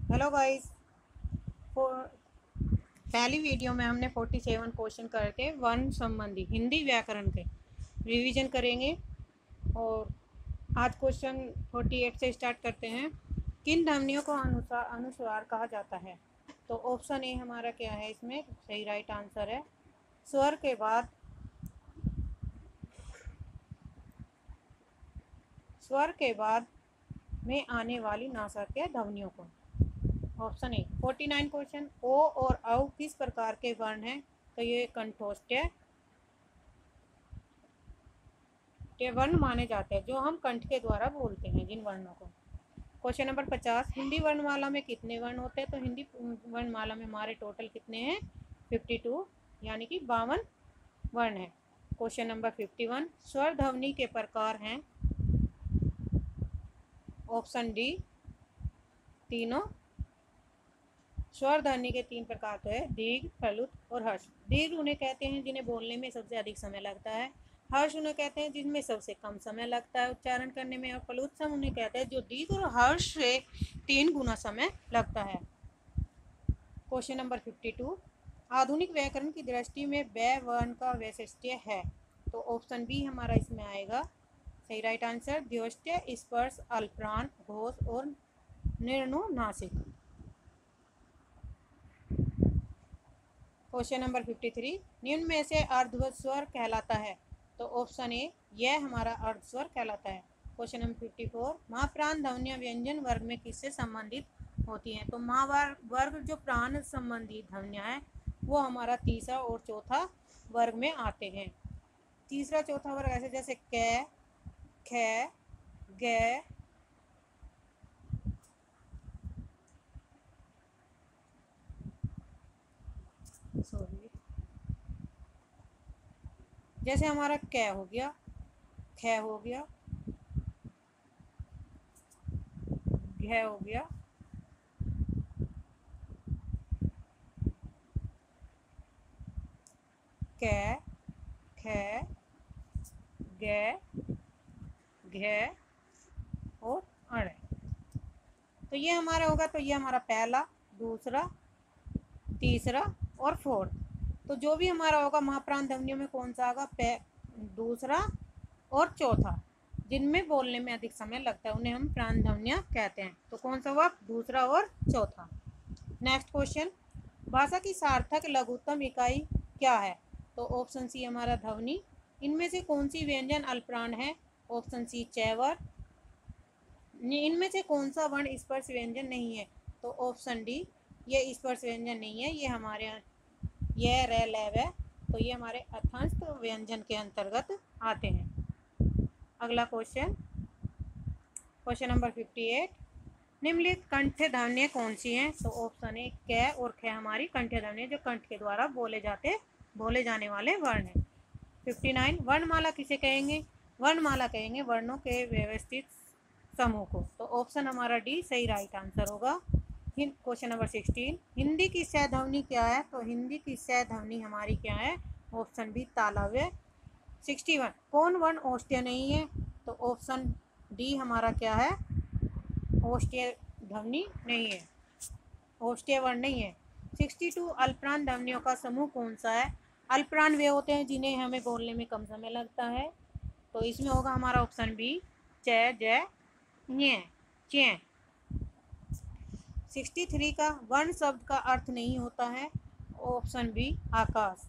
Hello guys. पहली video में हमने 47 क्वेश्चन करके वर्ण संबंधी हिंदी व्याकरण के रिवीजन करेंगे। और आज क्वेश्चन 48 से स्टार्ट करते हैं। किन ध्वनियों को अनुस्वार कहा जाता है? तो ऑप्शन ए हमारा क्या है, इसमें सही राइट आंसर है। स्वर के बाद में आने वाली नासिक ध्वनियों को। ऑप्शन ए 49 क्वेश्चन, ओ और औ किस प्रकार के वर्ण हैं? तो ये कंठोष्ठ्य के वर्ण माने जाते हैं, जो हम कंठ के द्वारा बोलते हैं जिन वर्णों को। क्वेश्चन नंबर 50, हिंदी वर्णमाला में कितने वर्ण होते हैं? तो हिंदी वर्णमाला में हमारे टोटल कितने हैं? 52, यानी कि 52 वर्ण है। क्वेश्चन नंबर 51, स्वर ध्वनि के प्रकार हैं? ऑप्शन डी तीनों। स्वर ध्वनि के 3 प्रकार तो है, दीर्घ, प्लुत और हर्ष। दीर्घ उन्हें कहते हैं जिन्हें बोलने में सबसे अधिक समय लगता है। हर्ष उन्हें कहते हैं जिनमें सबसे कम समय लगता है उच्चारण करने में। और प्लुत उन्हें कहते हैं जो दीर्घ और हर्ष से 3 गुना समय लगता है। क्वेश्चन नंबर 52, आधुनिक व्याकरण की दृष्टि में बै वर्ण का वैशिष्ट्य है? तो ऑप्शन बी हमारा इसमें आएगा सही राइट आंसर। द्योष्ट्य, स्पर्श, अल्पप्राण, घोष और निर्नुनासिक। क्वेश्चन नंबर 53, निम्न में से अर्धवत स्वर कहलाता है? तो ऑप्शन ए यह हमारा अर्धस्वर कहलाता है। क्वेश्चन नंबर 54, महाप्राण ध्वनियाँ व्यंजन वर्ग में किससे संबंधित होती हैं? तो महावर्ग जो प्राण संबंधी ध्वनियाँ हैं वो हमारा तीसरा और चौथा वर्ग में आते हैं। तीसरा चौथा वर्ग ऐसे जैसे कै, ख, ग, जैसे हमारा कै हो गया, ख हो गया, घ हो गया, कै, ख, ग, घ और अण। तो ये हमारा होगा, तो ये हमारा पहला, दूसरा, तीसरा और फोर्थ। तो जो भी हमारा होगा महाप्राण ध्वनियों में कौन सा होगा? दूसरा और चौथा, जिनमें बोलने में अधिक समय लगता है उन्हें हम प्राण ध्वनियाँ कहते हैं। तो कौन सा हुआ? दूसरा और चौथा। नेक्स्ट क्वेश्चन, भाषा की सार्थक लघुत्तम इकाई क्या है? तो ऑप्शन सी हमारा ध्वनि। इनमें से कौन सी व्यंजन अल्पप्राण है? ऑप्शन सी चैवर। इनमें से कौन सा वर्ण स्पर्श व्यंजन नहीं है? तो ऑप्शन डी ये स्पर्श व्यंजन नहीं है, ये हमारे यह रे लैव है, तो ये हमारे अथंस्त व्यंजन के अंतर्गत आते हैं। अगला क्वेश्चन, क्वेश्चन नंबर 58, निम्नलिखित कंठ ध्वनियाँ कौन सी हैं? तो ऑप्शन ए क और ख हमारी कंठ ध्वनियाँ जो कंठ के द्वारा बोले जाने वाले वर्ण हैं। 59, वर्णमाला किसे कहेंगे? वर्णमाला कहेंगे वर्णों के व्यवस्थित समूह को। तो ऑप्शन हमारा डी सही राइट आंसर होगा। क्वेश्चन नंबर 16, हिंदी की सह ध्वनि क्या है? तो हिंदी की सह ध्वनि हमारी क्या है? Option B तालव्य। 61, कौन वर्ण ओष्ठ्य नहीं है? तो ऑप्शन डी हमारा क्या है? ओष्ठ्य ध्वनि नहीं है, ओष्ठ्य वर्ण नहीं है। 62, अल्पप्राण ध्वनियों का समूह कौन सा है? अल्पप्राण वे होते हैं जिन्हें हमें बोलने में कम समय लगता है। तो इसमें होगा हमारा ऑप्शन बी च, ज, ञ, च्य। 63 का वर्ण शब्द का अर्थ नहीं होता है। ऑप्शन बी आकाश।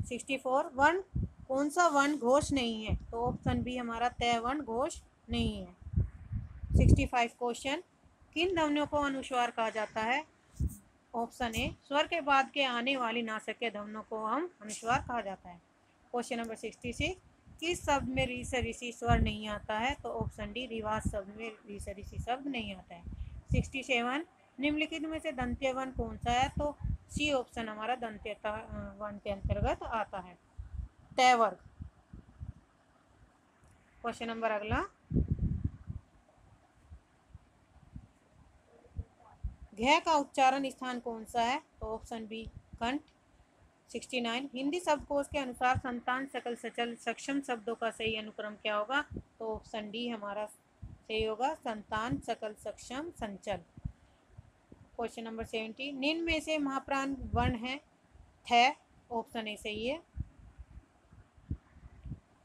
64, वर्ण कौन सा वर्ण घोष नहीं है? तो ऑप्शन बी हमारा तय वर्ण घोष नहीं है। 65 क्वेश्चन, किन ध्वनियों को अनुस्वार कहा जाता है? ऑप्शन ए स्वर के बाद के आने वाली नासिक ध्वनियों को हम अनुस्वार कहा जाता है। क्वेश्चन नंबर 66, किस शब्द में री से ऋषि स्वर नहीं आता है? तो ऑप्शन डी रिवाज शब्द में री से ऋषि शब्द नहीं आता है। 67, निम्नलिखित में से दंत्य वर्ण कौन सा है? तो सी ऑप्शन हमारा दंत्य वर्ण के अंतर्गत आता है, तय वर्ग। क्वेश्चन नंबर अगला, घ का उच्चारण स्थान कौन सा है? तो ऑप्शन बी कंठ। 69, हिंदी शब्दकोश के अनुसार संतान सकल सचल सक्षम शब्दों का सही अनुक्रम क्या होगा? तो ऑप्शन डी हमारा सही होगा, संतान सकल सक्षम संचल। क्वेश्चन नंबर 70, निम्न में से महाप्राण वर्ण है थ, ऑप्शन ए सही है।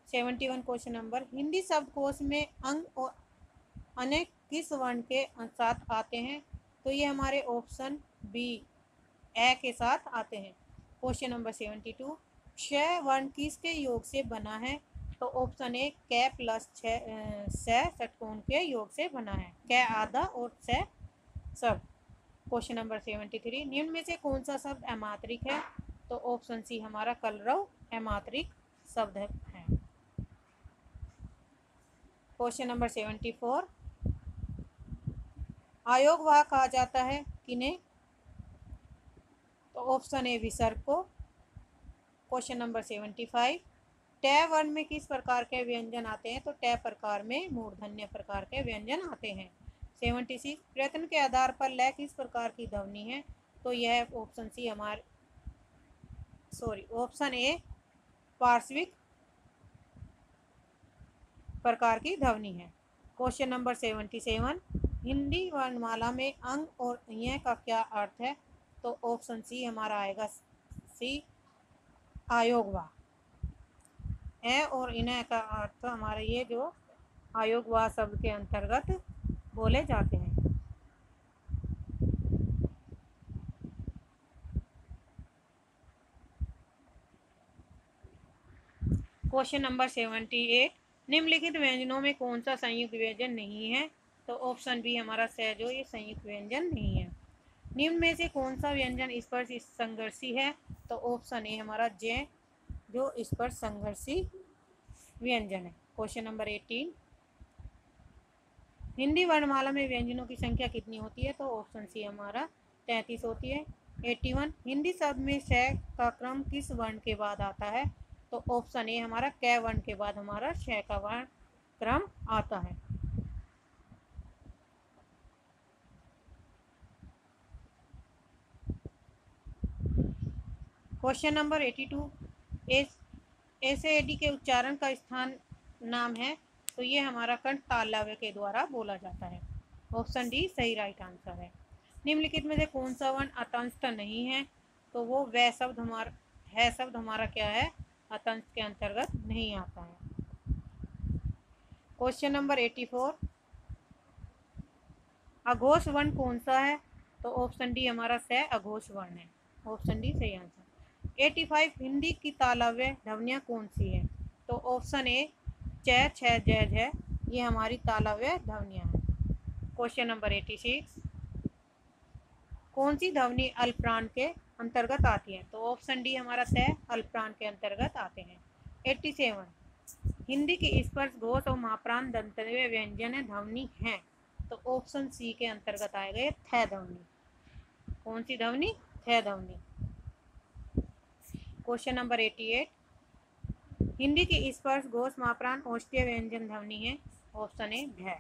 71 क्वेश्चन नंबर, हिंदी शब्दकोश में अंग और अनेक किस वर्ण के साथ आते हैं? तो ये हमारे ऑप्शन बी ए के साथ आते हैं। क्वेश्चन नंबर 72, क्ष वर्ण किसके योग से बना है? तो ऑप्शन ए क प्लस स षटकोण के योग से बना है। क आधा और स सब। क्वेश्चन नंबर 73, निम्न में से कौन सा शब्द अमात्रिक है? तो ऑप्शन सी हमारा कलरव अमात्रिक शब्द है। क्वेश्चन नंबर 74, आयोगवाह कहा जाता है किन्हें? तो ऑप्शन ए विसर्ग को। क्वेश्चन नंबर 75, ट वर्ण में किस प्रकार के व्यंजन आते हैं? तो ट प्रकार में मूर्धन्य प्रकार के व्यंजन आते हैं। 76, प्रयत्न के आधार पर लय किस प्रकार की ध्वनि है? तो यह ऑप्शन सी हमारे ऑप्शन ए पार्श्विक प्रकार की ध्वनि है। क्वेश्चन नंबर 77, हिंदी वर्णमाला में अंग और य का क्या अर्थ है? तो ऑप्शन सी हमारा आएगा सी आयोगवाह। ए और इन्ह का अर्थ हमारे ये जो आयोगवाह शब्द के अंतर्गत बोले जाते हैं। क्वेश्चन नंबर 78, निम्नलिखित व्यंजनों में कौन सा संयुक्त व्यंजन नहीं है? तो ऑप्शन बी हमारा स जो ये संयुक्त व्यंजन नहीं है। निम्न में से कौन सा व्यंजन स्पर्श संघर्षी है? तो ऑप्शन ए हमारा ज जो स्पर्श संघर्षी व्यंजन है। क्वेश्चन नंबर 18, हिंदी वर्णमाला में व्यंजनों की संख्या कितनी होती है? तो ऑप्शन सी हमारा 33 होती है। 81, हिंदी शब्द में श का क्रम किस वर्ण के बाद आता है? तो ऑप्शन ए हमारा क वर्ण के बाद हमारा श का वर्ण क्रम आता है। क्वेश्चन नंबर 82, एस के उच्चारण का स्थान नाम है? तो ये हमारा कंठ तालव्य के द्वारा बोला जाता है। ऑप्शन डी सही राइट आंसर है। निम्नलिखित में से कौन सा वर्ण अतंष्ट नहीं है? तो वो वह शब्द हमारा क्या है? अतंष्ट के अंतर्गत नहीं आता है। क्वेश्चन नंबर 84, अघोष वर्ण कौन सा है? तो ऑप्शन डी हमारा स अघोष वर्ण है। ऑप्शन डी सही आंसर। 85, हिंदी की तालव्य ध्वनियाँ कौन सी है? तो ऑप्शन ए च छ ज झ ये हमारी तालव्य ध्वनियाँ हैं। क्वेश्चन नंबर 86, कौन सी ध्वनि अल्पप्राण के अंतर्गत आती है? तो ऑप्शन डी हमारा स अल्पप्राण के अंतर्गत आते हैं। 87, हिंदी की स्पर्श घोष और महाप्राण दंतव्य व्यंजन ध्वनि है? तो ऑप्शन सी के अंतर्गत आएगा ये थ ध्वनि। कौन सी ध्वनि? थ ध्वनि। क्वेश्चन नंबर 88, हिंदी की स्पर्श घोष महाप्राण औष्ठ्य व्यंजन ध्वनि है? ऑप्शन ए भ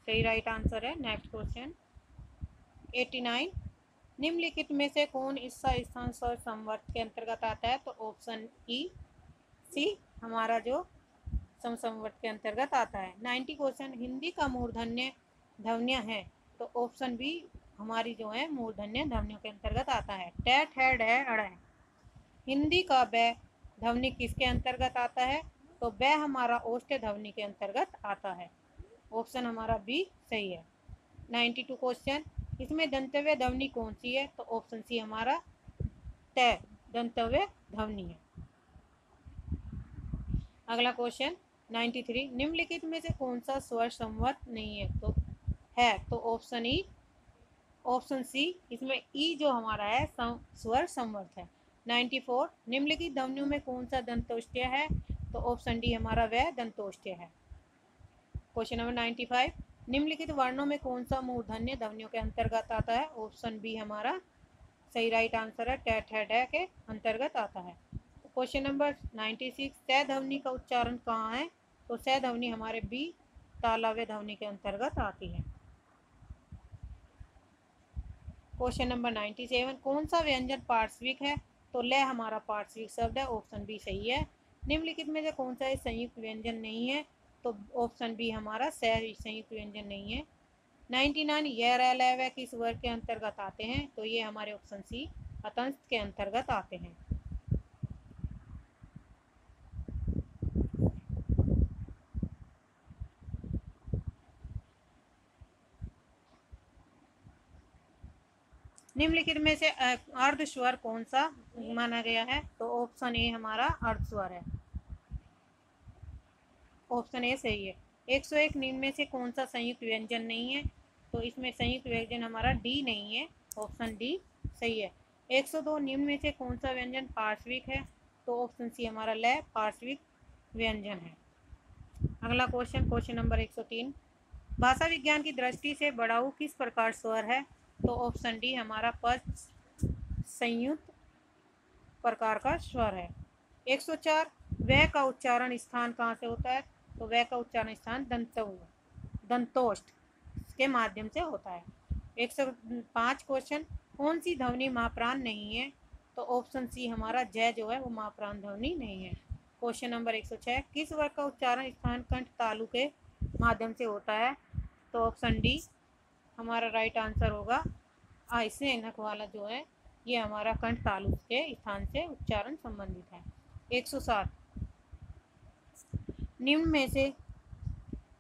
सही राइट आंसर है। नेक्स्ट क्वेश्चन 89, निम्नलिखित में से कौन इसका स्थान स्वर संवर्त के अंतर्गत आता है? तो ऑप्शन ई सी हमारा जो समसंवर्त के अंतर्गत आता है। 90 क्वेश्चन, हिंदी का मूर्धन्य ध्वनियाँ है? तो ऑप्शन बी हमारी जो है मूर्धन्य ध्वनियों के अंतर्गत आता है। ट ठ ढ अड़। हिंदी का ब ध्वनि किसके अंतर्गत आता है? तो ब हमारा औष्ठ्य ध्वनि के अंतर्गत आता है। ऑप्शन हमारा बी सही है। 92 क्वेश्चन, इसमें दंतव्य ध्वनि कौन सी है? तो ऑप्शन सी हमारा त दंतव्य ध्वनि है। अगला क्वेश्चन 93, निम्नलिखित में से कौन सा स्वर संवर्त नहीं है? तो ऑप्शन ई ऑप्शन सी इसमें ई जो हमारा है स्वर संवर्त है। 94, निम्नलिखित ध्वनियों में कौन सा दंतोष्ठ्य है? तो ऑप्शन डी हमारा वह दंतोष्ठ्य है। क्वेश्चन नंबर 95, निम्नलिखित वर्णों में कौन सा मूर्धन्य ध्वनियों के अंतर्गत आता है? ऑप्शन बी हमारा सही राइट आंसर है, ट ठ ड के अंतर्गत आता है। क्वेश्चन नंबर 96, स ध्वनि का उच्चारण कहाँ है? तो स ध्वनि हमारे बी तालव्य ध्वनि के अंतर्गत आती है। क्वेश्चन नंबर 97, कौन सा व्यंजन पार्श्विक है? तो ल हमारा पार्श्विक शब्द है। ऑप्शन बी सही है। निम्नलिखित में से कौन सा संयुक्त व्यंजन नहीं है? तो ऑप्शन बी हमारा स संयुक्त व्यंजन नहीं है। 99 यह रह किस वर्ग के अंतर्गत आते हैं? तो ये हमारे ऑप्शन सी अतंस्त के अंतर्गत आते हैं। निम्नलिखित में से अर्ध स्वर कौन सा माना गया है? तो ऑप्शन ए हमारा अर्ध स्वर है, ऑप्शन ए सही है। 101 निम्न में से कौन सा संयुक्त व्यंजन नहीं है? तो इसमें संयुक्त व्यंजन हमारा डी नहीं है, ऑप्शन डी सही है। 102 निम्न में से कौन सा व्यंजन पार्श्विक है? तो ऑप्शन सी हमारा लय पार्श्विक व्यंजन है। अगला क्वेश्चन, क्वेश्चन नंबर 103, भाषा विज्ञान की दृष्टि से बड़ाऊ किस प्रकार स्वर है? तो ऑप्शन डी हमारा पद संयुक्त प्रकार का स्वर है। 104 वह का उच्चारण स्थान कहाँ से होता है? तो वह का उच्चारण स्थान दंतोष्ठ के माध्यम से होता है। 105 क्वेश्चन, कौन सी ध्वनि महाप्राण नहीं है? तो ऑप्शन सी हमारा जय जो है वो महाप्राण ध्वनि नहीं है। क्वेश्चन नंबर 106, किस वर्ग का उच्चारण स्थान कंठ तालु के माध्यम से होता है? तो ऑप्शन डी हमारा राइट आंसर होगा। ऐसे नक वाला जो है ये हमारा कंठ तालु के स्थान से उच्चारण संबंधित है। 107 निम्न में से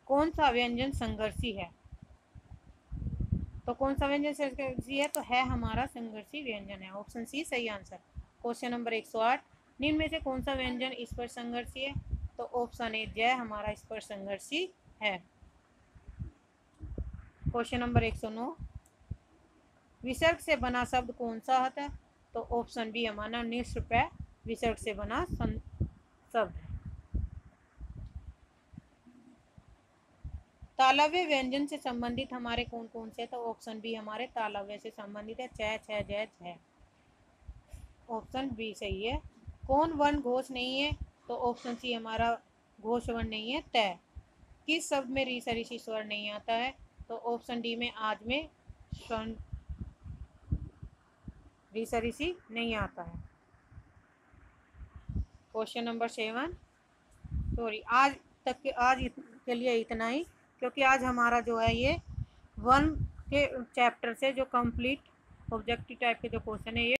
कौन सा व्यंजन संघर्षी है? तो कौन सा व्यंजन संघर्षी है? तो है हमारा संघर्षी व्यंजन है, ऑप्शन सी सही आंसर। क्वेश्चन नंबर 108 निम्न में से कौन सा व्यंजन स्पर्श संघर्षी है? तो ऑप्शन ए जय हमारा स्पर्श संघर्षी है। क्वेश्चन नंबर 109 विसर्ग से बना शब्द कौन सा होता है? तो ऑप्शन बी हमारा निष्प्रय विसर्ग से बना शब्द है। तालव्य व्यंजन से संबंधित हमारे कौन कौन से? तो ऑप्शन बी हमारे तालव्य से संबंधित है, च छ जय झ, ऑप्शन बी सही है। कौन वर्ण घोष नहीं है? तो ऑप्शन सी हमारा घोष वर्ण नहीं है, तय। किस शब्द में री सरिसी स्वर नहीं आता है? तो ऑप्शन डी में आज में स्वर्ण री सरिसी नहीं आता है। क्वेश्चन नंबर 7 सॉरी आज के लिए इतना ही, क्योंकि आज हमारा जो है ये 1 के चैप्टर से जो कंप्लीट ऑब्जेक्टिव टाइप के जो क्वेश्चन है ये